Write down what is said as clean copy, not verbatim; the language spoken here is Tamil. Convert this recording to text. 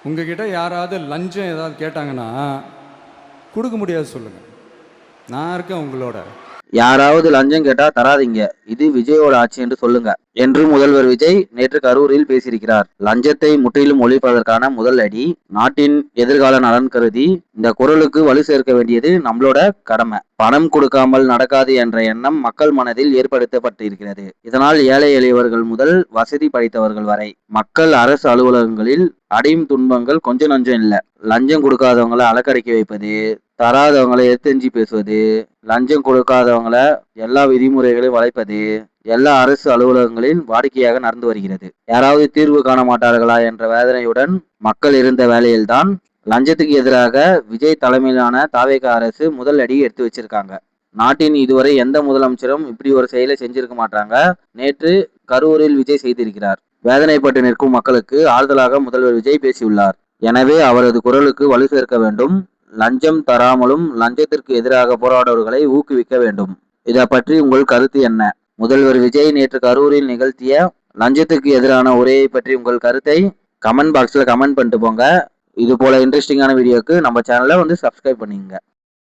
உங்ககிட்ட யாராவது லஞ்சம் ஏதாவது கேட்டாங்கன்னா கொடுக்க முடியாது சொல்லுங்க. நான் இருக்கேன் உங்களோட. யாராவது லஞ்சம் கேட்டா தராதீங்க, இது விஜயோட ஆட்சி என்று சொல்லுங்க என்று முதல்வர் விஜய் நேற்று கரூரில் பேசியிருக்கிறார். லஞ்சத்தை முற்றிலும் ஒழிப்பதற்கான முதல் அடி. நாட்டின் எதிர்கால நலன் கருதி இந்த குரலுக்கு வலு சேர்க்க வேண்டியது நம்மளோட கடமை. பணம் கொடுக்காமல் நடக்காது என்ற எண்ணம் மக்கள் மனதில் ஏற்படுத்தப்பட்டிருக்கிறது. இதனால் ஏழை எளியவர்கள் முதல் வசதி படைத்தவர்கள் வரை மக்கள் அரசு அலுவலகங்களில் அடையும் துன்பங்கள் கொஞ்சம் நஞ்சம் இல்லை. லஞ்சம் கொடுக்காதவங்களை அலக்கடிக்க வைப்பது, தராதவங்களை எத்தெஞ்சி பேசுவது, லஞ்சம் கொடுக்காதவங்களை எல்லா விதிமுறைகளையும் வளைப்பது எல்லா அரசு அலுவலகங்களில் வாடிக்கையாக நடந்து வருகிறது. யாராவது தீர்வு காண மாட்டார்களா என்ற வேதனையுடன் மக்கள் இருந்த வேளையில்தான் லஞ்சத்துக்கு எதிராக விஜய் தலைமையிலான தாவேகா அரசு முதல் அடி எடுத்து வச்சிருக்காங்க. நாட்டின் இதுவரை எந்த முதலமைச்சரும் இப்படி ஒரு செயலை செஞ்சிருக்க மாட்டாங்க. நேற்று கரூரில் விஜய் செய்திருக்கிறார். வேதனைப்பட்டு நிற்கும் மக்களுக்கு ஆறுதலாக முதல்வர் விஜய் பேசியுள்ளார். எனவே அவரது குரலுக்கு வலு சேர்க்க வேண்டும். லஞ்சம் தராமலும் லஞ்சத்திற்கு எதிராக போராடுவர்களை ஊக்குவிக்க வேண்டும். இதை பற்றி உங்கள் கருத்து என்ன? முதல்வர் விஜய் நேற்று கரூரில் நிகழ்த்திய லஞ்சத்துக்கு எதிரான உரையை பற்றி உங்கள் கருத்தை கமெண்ட் பாக்ஸ்ல கமெண்ட் பண்ணிட்டு போங்க. இது போல இன்ட்ரெஸ்டிங்கான வீடியோக்கு நம்ம சேனலை சப்ஸ்கிரைப் பண்ணிக்கங்க.